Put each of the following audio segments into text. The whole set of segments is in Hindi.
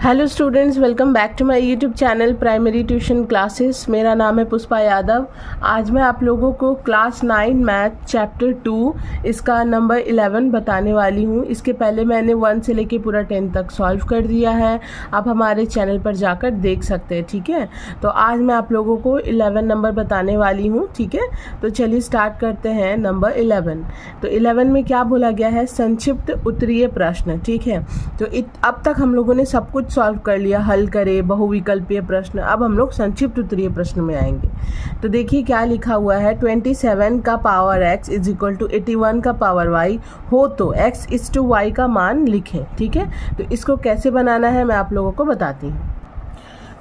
Hello students, welcome back to my YouTube channel primary tuition classes. मेरा नाम है पुष्पा यादव। आज मैं आप लोगों को क्लास 9 मैथ चैप्टर 2 इसका नंबर 11 बताने वाली हूँ। इसके पहले मैंने 1 से लेके पूरा 10 तक सॉल्व कर दिया है। आप हमारे चैनल पर जाकर देख सकते हैं, ठीक है। तो आज मैं आप लोगों को 11 नंबर बताने वाली हूँ, ठीक है। तो चलिए स्टार्ट करते हैं नंबर 11। तो 11 में क्या बोला गया है? संक्षिप्त उत्तरीय प्रश्न, ठीक है। तो अब तक हम लोगों ने सब कुछ सॉल्व कर लिया, हल करे बहुविकल्पीय प्रश्न। अब हम लोग संक्षिप्त उत्तरीय प्रश्न में आएंगे। तो देखिए क्या लिखा हुआ है, 27 का power x is equal to 81 का पावर y हो तो x इज टू y का मान लिखें, ठीक है। तो इसको कैसे बनाना है मैं आप लोगों को बताती हूँ।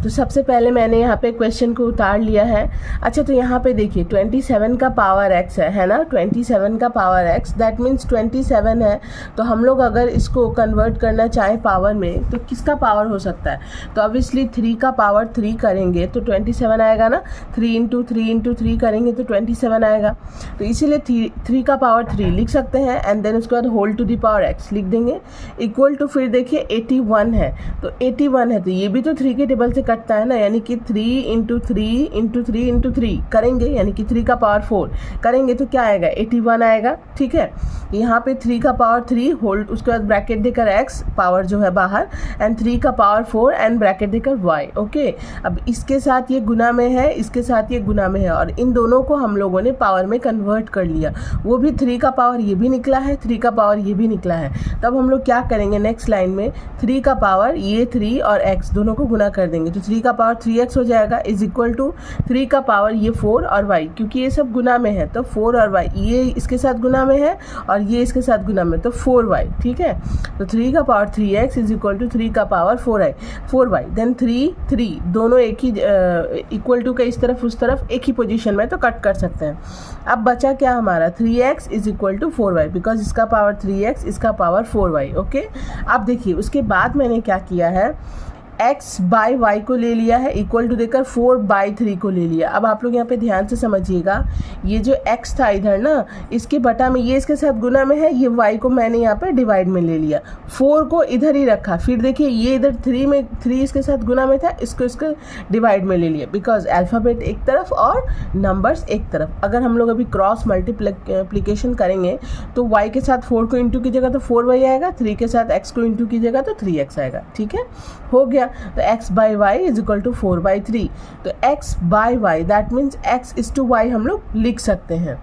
तो सबसे पहले मैंने यहाँ पे क्वेश्चन को उतार लिया है। अच्छा, तो यहाँ पे देखिए 27 का पावर x है ना। 27 का पावर x दैट मीन्स 27 है। तो हम लोग अगर इसको कन्वर्ट करना चाहें पावर में तो किसका पावर हो सकता है? तो ऑब्वियसली 3 का पावर 3 करेंगे तो 27 आएगा ना। 3 इंटू 3 करेंगे तो 27 आएगा। तो इसीलिए 3 का पावर 3 लिख सकते हैं एंड देन उसके बाद whole to the power x लिख देंगे इक्वल टू, फिर देखिए 81 है। तो 81 है तो ये भी तो 3 के टेबल से कटता है ना, यानी कि 3 इंटू 3 करेंगे, यानी कि 3 का पावर 4 करेंगे तो क्या आएगा? 81 आएगा, ठीक है। यहाँ पे 3 का पावर 3 होल्ड, उसके बाद ब्रैकेट देकर x पावर जो है बाहर एंड 3 का पावर 4 एंड ब्रैकेट देकर y, ओके। अब इसके साथ ये गुना में है, इसके साथ ये गुना में है और इन दोनों को हम लोगों ने पावर में कन्वर्ट कर लिया। वो भी 3 का पावर ये भी निकला है, 3 का पावर ये भी निकला है। तब हम लोग क्या करेंगे नेक्स्ट लाइन में, 3 का पावर ये 3 और x दोनों को गुना कर देंगे तो 3 का पावर 3x हो जाएगा इज इक्वल टू 3 का पावर ये 4 और y, क्योंकि ये सब गुना में है तो 4 और y, ये इसके साथ गुना में है और ये इसके साथ गुना में तो 4y, ठीक है। तो 3 का power 3x is equal to 3 का पावर 4y देन 3 दोनों एक ही इक्वल टू का इस तरफ उस तरफ एक ही पोजीशन में तो कट कर सकते हैं। अब बचा क्या हमारा? 3x is equal to 4y because इसका पावर 3x इसका पावर 4y, ओके। अब देखिए उसके बाद मैंने क्या किया है, x बाई वाई को ले लिया है इक्वल टू देकर 4/3 को ले लिया। अब आप लोग यहाँ पे ध्यान से समझिएगा, ये जो x था इधर ना, इसके बटा में ये इसके साथ गुना में है, ये y को मैंने यहाँ पे डिवाइड में ले लिया, 4 को इधर ही रखा। फिर देखिए ये इधर 3 इसके साथ गुना में था, इसको डिवाइड में ले लिया बिकॉज अल्फ़ाबेट एक तरफ और नंबर्स एक तरफ। अगर हम लोग अभी क्रॉस मल्टीप्लिकेशन करेंगे तो y के साथ 4 को इंटू कीजिएगा तो 4y आएगा, 3 के साथ x को इंटू कीजिएगा तो 3x आएगा, ठीक है। हो गया। तो x by y is equal to 4/3। तो x by y that means x is to y हम लोग लिख सकते हैं।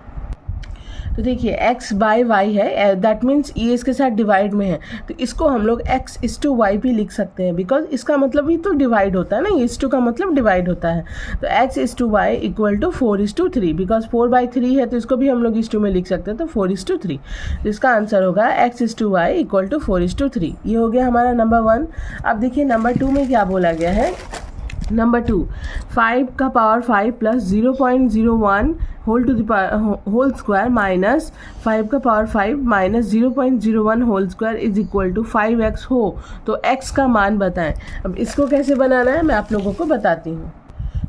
तो देखिए x बाई वाई है दैट मीन्स ये इसके साथ डिवाइड में है तो इसको हम लोग x इज टू वाई भी लिख सकते हैं बिकॉज इसका मतलब ही तो डिवाइड होता है ना, ये इज टू का मतलब डिवाइड होता है। तो x is to y equal to 4:3 because 4/3 है तो इसको भी हम लोग इज टू में लिख सकते हैं तो 4:3। तो इसका आंसर होगा x is to y equal to 4:3। ये हो गया हमारा नंबर 1। अब देखिए नंबर 2 में क्या बोला गया है। नंबर 2, 5 का power 5 plus 0.01 whole square minus 5 का power 5 minus 0.01 whole square is equal to 5x हो तो x का मान बताएं। अब इसको कैसे बनाना है मैं आप लोगों को बताती हूँ।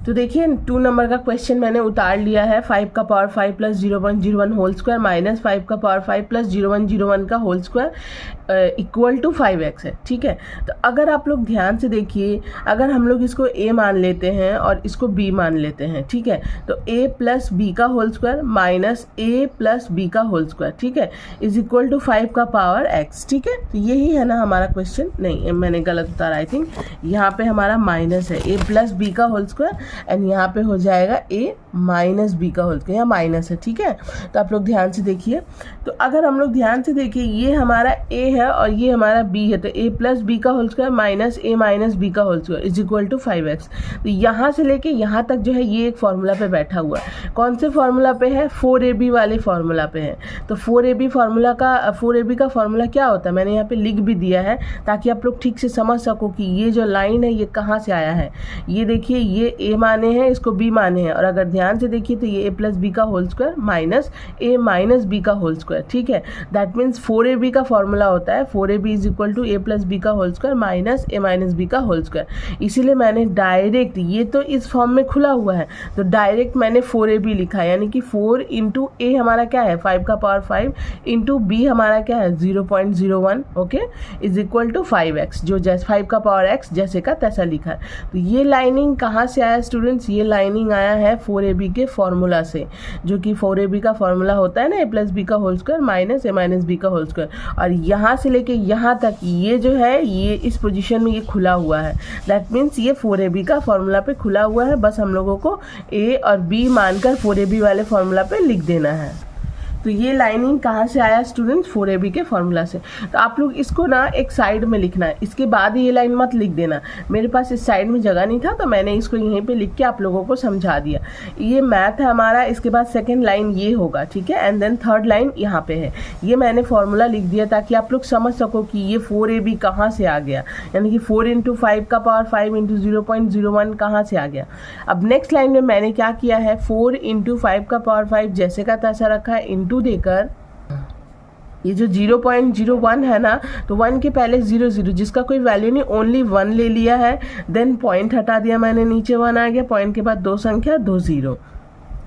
तो देखिए 2 नंबर का क्वेश्चन मैंने उतार लिया है। 5 का power 5 plus 0.01 whole square minus 5 का पावर 5 प्लस 0.01 का whole square equal to 5x है, ठीक है। तो अगर आप लोग ध्यान से देखिए, अगर हम लोग इसको a मान लेते हैं और इसको b मान लेते हैं, ठीक है, तो a प्लस b का whole square minus a plus b का होल स्क्वायर, ठीक है, इज इक्वल टू 5 का पावर x, ठीक है। तो यही है ना हमारा क्वेश्चन। नहीं, मैंने गलत उतारा, आई थिंक यहाँ पे हमारा माइनस है, a प्लस b का होल स्क्वायर एंड यहाँ पे हो जाएगा a माइनस बी का होल स्क्वायर, यहाँ माइनस है, ठीक है। तो आप लोग ध्यान से देखिए, तो अगर हम लोग ध्यान से देखिए ये हमारा a है और ये हमारा b है तो a प्लस बी का whole square minus a minus B का whole square is equal to 5x। तो यहाँ से लेके यहाँ तक जो है ये एक फार्मूला पे बैठा हुआ है। कौन से फार्मूला पे है? 4ab वाले फार्मूला पे है। तो 4ab का फार्मूला क्या होता है मैंने यहाँ पे लिख भी दिया है ताकि आप लोग ठीक से समझ सको कि ये जो लाइन है ये कहाँ से आया है। ये देखिए ये a माने हैं, इसको b माने हैं, और अगर ध्यान से देखिए तो ये a प्लस बी का whole square minus a minus B का होल स्क्वायर, ठीक है। दैट मीन्स 4ab का फॉर्मूला होता है 4ab is equal to a plus B का whole square minus a minus B का होल स्क्वायर। इसीलिए मैंने डायरेक्ट, ये तो इस फॉर्म में खुला हुआ है तो डायरेक्ट मैंने 4ab लिखा, यानी कि 4 इंटू a हमारा क्या है 5 का पावर 5 इंटू b हमारा क्या है 0.01, okay, is equal to 5x, जो जैसे 5 का पावर x जैसे का तैसा लिखा है। तो ये लाइनिंग कहाँ से आया स्टूडेंट्स, ये लाइनिंग आया है 4ab के फॉर्मूला से, जो कि 4ab का फॉर्मूला होता है ना a प्लस बी का whole square minus a minus B का होल स्क्वायर, और यहाँ से लेके यहाँ तक ये जो है ये इस पोजीशन में ये खुला हुआ है। दैट मीन्स ये 4ab का फॉर्मूला पे खुला हुआ है, बस हम लोगों को a और b मानकर 4ab वाले फॉर्मूला पे लिख देना है। तो ये लाइनिंग कहाँ से आया स्टूडेंट्स, 4ab के फॉर्मूला से। तो आप लोग इसको ना एक साइड में लिखना है, इसके बाद ये लाइन मत लिख देना। मेरे पास इस साइड में जगह नहीं था तो मैंने इसको यहीं पे लिख के आप लोगों को समझा दिया। ये मैथ है हमारा, इसके बाद सेकेंड लाइन ये होगा, ठीक है, एंड देन थर्ड लाइन यहाँ पे है। ये मैंने फॉर्मूला लिख दिया ताकि आप लोग समझ सको कि ये 4ab कहाँ से आ गया, यानी कि 4 इंटू 5 का पावर 5 इंटू 0.01 कहाँ से आ गया। अब नेक्स्ट लाइन में मैंने क्या किया है 4 इंटू 5 का पावर 5 जैसे का तैसा रखा है, इंटू देकर ये जो 0.01 है ना, तो 1 के पहले 0 0 जिसका कोई वैल्यू नहीं, ओनली 1 ले लिया है, देन पॉइंट हटा दिया मैंने, नीचे 1 आ गया, पॉइंट के बाद 2 संख्या 2 0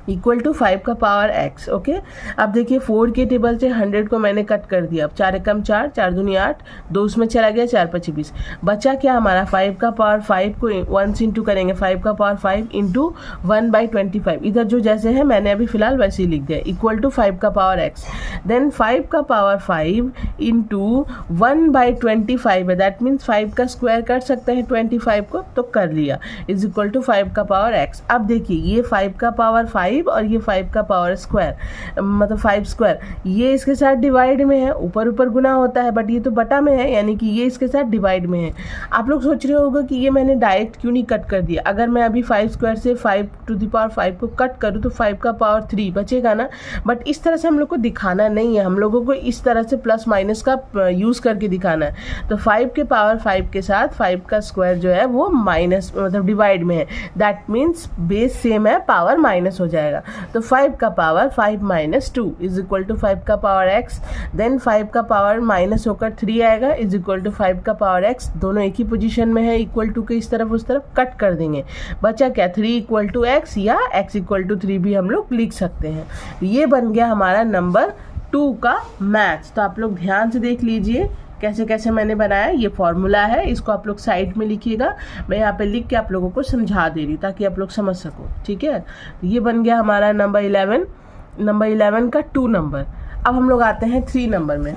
इक्वल टू 5 का पावर x, ओके। अब देखिए 4 के टेबल से 100 को मैंने कट कर दिया, अब 4 एकम 4, 4 दूनी 8, 2 उसमें चला गया, 4 5 20, बचा क्या हमारा 5 का पावर 5 को 1 से इंटू करेंगे, 5 का पावर 5 इंटू 1/25, इधर जो जैसे है मैंने अभी फिलहाल वैसे ही लिख दिया, इक्वल टू 5 का पावर x, देन 5 का पावर 5 इंटू 1/25 है, दैट मीन्स 5 का स्क्वायर कर सकते हैं 25 को, तो कर लिया, इज इक्वल टू 5 का पावर x। अब देखिए ये 5 का पावर 5 और ये 5 का पावर स्क्वायर, मतलब 5 स्क्वायर, ये इसके साथ डिवाइड में है, ऊपर ऊपर गुना होता है, बट ये तो बटा में है, यानी कि ये इसके साथ डिवाइड में है। आप लोग सोच रहे होगा कि ये मैंने डायरेक्ट क्यों नहीं कट कर दिया, अगर मैं अभी 5 स्क्वायर से 5 टू द पावर 5 को कट करूँ तो 5 का पावर 3 बचेगा ना, बट इस तरह से हम लोग को दिखाना नहीं है, हम लोगों को इस तरह से प्लस माइनस का यूज़ करके दिखाना है। तो 5 के पावर 5 के साथ 5 का स्क्वायर जो है वो माइनस मतलब डिवाइड में है, दैट मीन्स बेस सेम है, पावर माइनस हो जाएगा। तो 5 का power 5 minus 2 is equal to 5 का पावर x, देन 5 का पावर माइनस होकर 3 आएगा, इज इक्वल टू 5 का पावर x, दोनों एक ही पोजीशन में है, इक्वल टू के इस तरफ उस तरफ कट कर देंगे, बचा क्या 3 इक्वल टू x या x इक्वल टू 3 भी हम लोग लिख सकते हैं। ये बन गया हमारा नंबर 2 का मैथ्स। तो आप लोग ध्यान से देख लीजिए कैसे कैसे मैंने बनाया, ये फॉर्मूला है, इसको आप लोग साइड में लिखिएगा, मैं यहाँ पे लिख के आप लोगों को समझा दे रही हूँ ताकि आप लोग समझ सको, ठीक है। ये बन गया हमारा नंबर 11 का 2 नंबर। अब हम लोग आते हैं 3 नंबर में।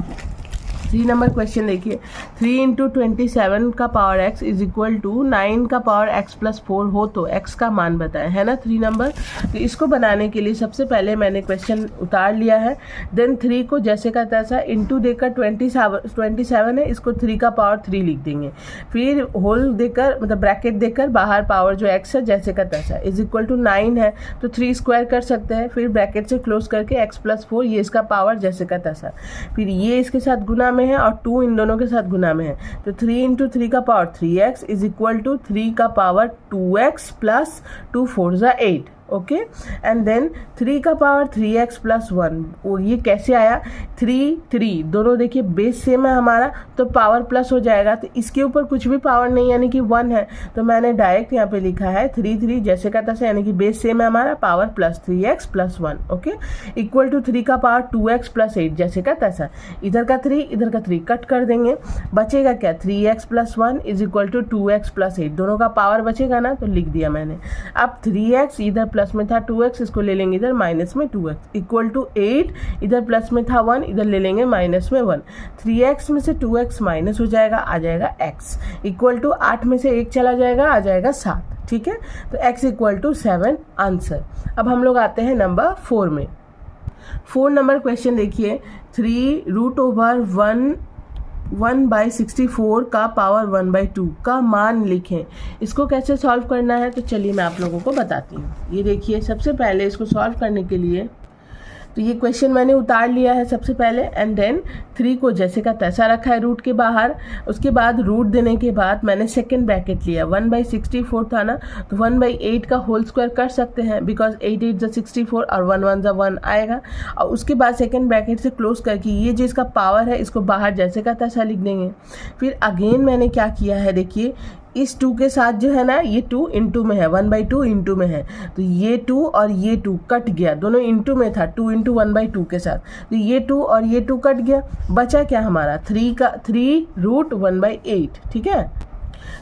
3 नंबर क्वेश्चन देखिए, 3 इंटू 27 का power x is equal to 9 का पावर x प्लस 4 हो तो x का मान बताएं, है ना 3 नंबर। तो इसको बनाने के लिए सबसे पहले मैंने क्वेश्चन उतार लिया है, देन 3 को जैसे का तैसा इंटू देकर 27 है, इसको 3 का पावर 3 लिख देंगे, फिर होल देकर मतलब ब्रैकेट देकर बाहर पावर जो x है जैसे का तैसा इज इक्वल टू 9 है, तो 3 स्क्वायर कर सकते हैं, फिर ब्रैकेट से क्लोज करके x प्लस 4 ये इसका पावर जैसे का तैसा, फिर ये इसके साथ गुना में है और 2 इन दोनों के साथ गुना में है, तो 3 इंटू 3 का power 3x is equal to 3 का पावर 2x प्लस 2 4 जा 8, ओके, एंड देन 3 का पावर 3x प्लस 1, और ये कैसे आया 3 दोनों देखिए बेस सेम है हमारा तो पावर प्लस हो जाएगा, तो इसके ऊपर कुछ भी पावर नहीं यानी कि 1 है, तो मैंने डायरेक्ट यहाँ पे लिखा है 3 जैसे का तैसे, यानी कि बेस सेम है हमारा, power plus 3x plus 1, okay, equal to 3 का पावर 2x प्लस 8 जैसे का तैसा, इधर का 3 इधर का 3 कट कर देंगे, बचेगा क्या 3x plus 1 is equal to 2x plus 8, दोनों का पावर बचेगा ना, तो लिख दिया मैंने। अब 3x इधर प्लस में था 2x, इसको ले लेंगे इधर माइनस में 2x इक्वल टू 8, इधर प्लस में था 1, इधर ले लेंगे माइनस में 1, 3x में से 2x माइनस हो जाएगा, आ जाएगा x इक्वल टू 8 में से 1 चला जाएगा, आ जाएगा 7, ठीक है, तो x इक्वल टू 7 आंसर। अब हम लोग आते हैं नंबर 4 में। 4 नंबर क्वेश्चन देखिए, 3 रूट ओवर 1/64 का पावर 1/2 का मान लिखें। इसको कैसे सॉल्व करना है तो चलिए मैं आप लोगों को बताती हूँ। ये देखिए सबसे पहले इसको सॉल्व करने के लिए तो ये क्वेश्चन मैंने उतार लिया है सबसे पहले, एंड देन 3 को जैसे का तैसा रखा है रूट के बाहर। उसके बाद रूट देने के बाद मैंने सेकेंड ब्रैकेट लिया, 1/64 था ना, तो 1/8 का होल स्क्वायर कर सकते हैं, बिकॉज 8 8 64 और 1 1 1 आएगा। और उसके बाद सेकेंड ब्रैकेट से क्लोज करके ये जो इसका पावर है इसको बाहर जैसे का तैसा लिख देंगे। फिर अगेन मैंने क्या किया है, देखिए इस 2 के साथ जो है ना, ये 2 इंटू में है, 1/2 इंटू में है, तो ये 2 और ये 2 कट गया, दोनों इंटू में था, 2 इंटू 1/2 के साथ, तो ये 2 और ये 2 कट गया। बचा क्या हमारा 3 रूट 1/8, ठीक है,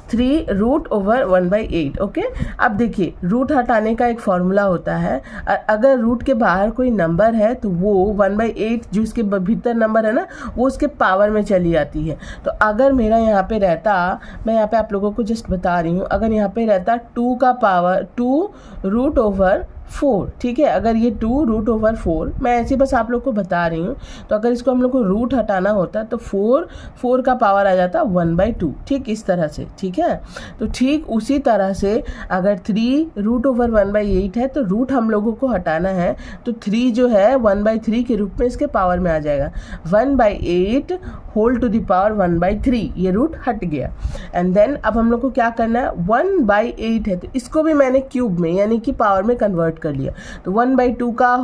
3 रूट ओवर 1/8। ओके, अब देखिए रूट हटाने का एक फॉर्मूला होता है, अगर रूट के बाहर कोई नंबर है तो वो 1/8 जो इसके भीतर नंबर है ना, वो उसके पावर में चली जाती है। तो अगर मेरा यहाँ पे रहता, मैं यहाँ पे आप लोगों को जस्ट बता रही हूँ, अगर यहाँ पे रहता 2 का पावर 2 रूट ओवर 4, ठीक है, अगर ये 2 रूट ओवर 4, मैं ऐसे बस आप लोग को बता रही हूँ, तो अगर इसको हम लोग को रूट हटाना होता तो 4 का पावर आ जाता 1/2, ठीक इस तरह से, ठीक है। तो ठीक उसी तरह से अगर 3 रूट ओवर 1/8 है तो रूट हम लोगों को हटाना है, तो 3 जो है 1/3 के रूप में इसके पावर में आ जाएगा, 1/8 होल टू द पावर 1/3, ये रूट हट गया। एंड देन अब हम लोग को क्या करना है, 1/8 है तो इसको भी मैंने क्यूब में यानी कि पावर में कन्वर्ट कर लिया, तो 1/2 का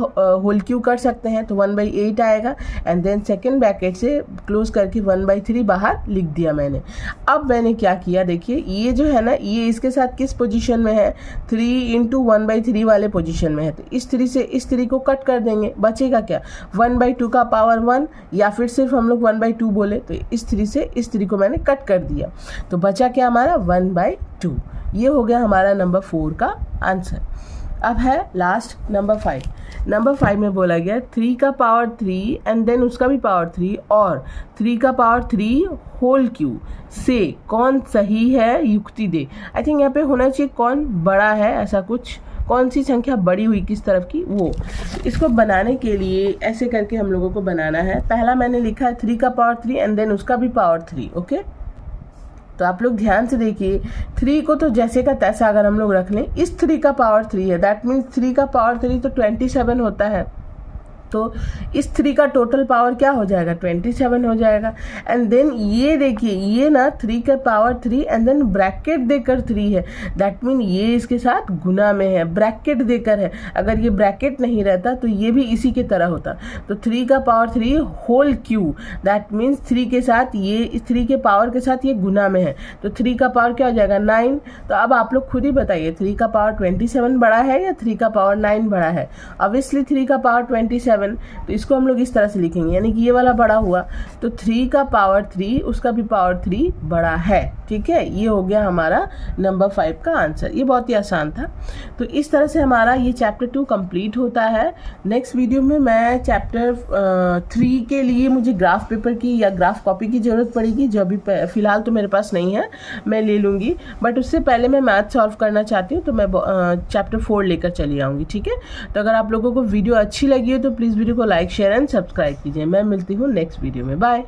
होल क्यूब कर सकते हैं, तो 1/8 आएगा। एंड देन सेकेंड ब्रैकेट से क्लोज करके 1/3 बाहर लिख दिया मैंने। अब मैंने क्या किया, देखिए ये जो है ना, ये इसके साथ किस पोजीशन में है, 3 इंटू 1/3 वाले पोजीशन में है, तो इस 3 से इस 3 को कट कर देंगे, बचेगा क्या 1/2 का पावर 1, या फिर सिर्फ हम लोग 1/2 बोले, तो इस 3 से इस 3 को मैंने कट कर दिया, तो बचा क्या हमारा 1/2। ये हो गया हमारा नंबर 4 का आंसर। अब है लास्ट नंबर 5। नंबर 5 में बोला गया 3 का पावर 3 एंड देन उसका भी पावर 3 और 3 का पावर 3 होल क्यूब से कौन सही है युक्ति दे। आई थिंक यहाँ पे होना चाहिए कौन बड़ा है, ऐसा कुछ, कौन सी संख्या बड़ी हुई किस तरफ की वो। इसको बनाने के लिए ऐसे करके हम लोगों को बनाना है। पहला मैंने लिखा है 3 का पावर 3 एंड देन उसका भी पावर 3। ओके, तो आप लोग ध्यान से देखिए, 3 को तो जैसे का तैसा अगर हम लोग रख लें, इस 3 का पावर 3 है, दैट मीन्स 3 का पावर 3 तो 27 होता है, तो इस 3 का टोटल पावर क्या हो जाएगा 27 हो जाएगा। एंड देन ये देखिए, ये ना 3 का पावर 3 एंड देन ब्रैकेट देकर 3 है, दैट मीन ये इसके साथ गुना में है, ब्रैकेट देकर है। अगर ये ब्रैकेट नहीं रहता तो ये भी इसी की तरह होता, तो 3 का power 3 whole cube, that means 3 के साथ ये, इस 3 के पावर के साथ ये गुना में है, तो 3 का पावर क्या हो जाएगा 9। तो अब आप लोग खुद ही बताइए 3 का पावर 27 बड़ा है या 3 का पावर 9 बड़ा है। ऑब्वियसली 3 का पावर 27, तो इसको हम लोग इस तरह से लिखेंगे, यानी कि ये वाला बड़ा हुआ, तो 3 का पावर 3 उसका भी पावर 3 बड़ा है, ठीक है। ये हो गया हमारा नंबर 5 का आंसर। ये बहुत ही आसान था। तो इस तरह से हमारा ये चैप्टर 2 कंप्लीट होता है। नेक्स्ट वीडियो में मैं चैप्टर 3 के लिए मुझे ग्राफ पेपर की या ग्राफ कॉपी की ज़रूरत पड़ेगी, जो अभी फ़िलहाल तो मेरे पास नहीं है, मैं ले लूँगी, बट उससे पहले मैं मैथ सॉल्व करना चाहती हूँ, तो मैं चैप्टर 4 लेकर चली आऊँगी, ठीक है। तो अगर आप लोगों को वीडियो अच्छी लगी हो तो प्लीज़ वीडियो को लाइक शेयर एंड सब्सक्राइब कीजिए। मैं मिलती हूँ नेक्स्ट वीडियो में, बाय।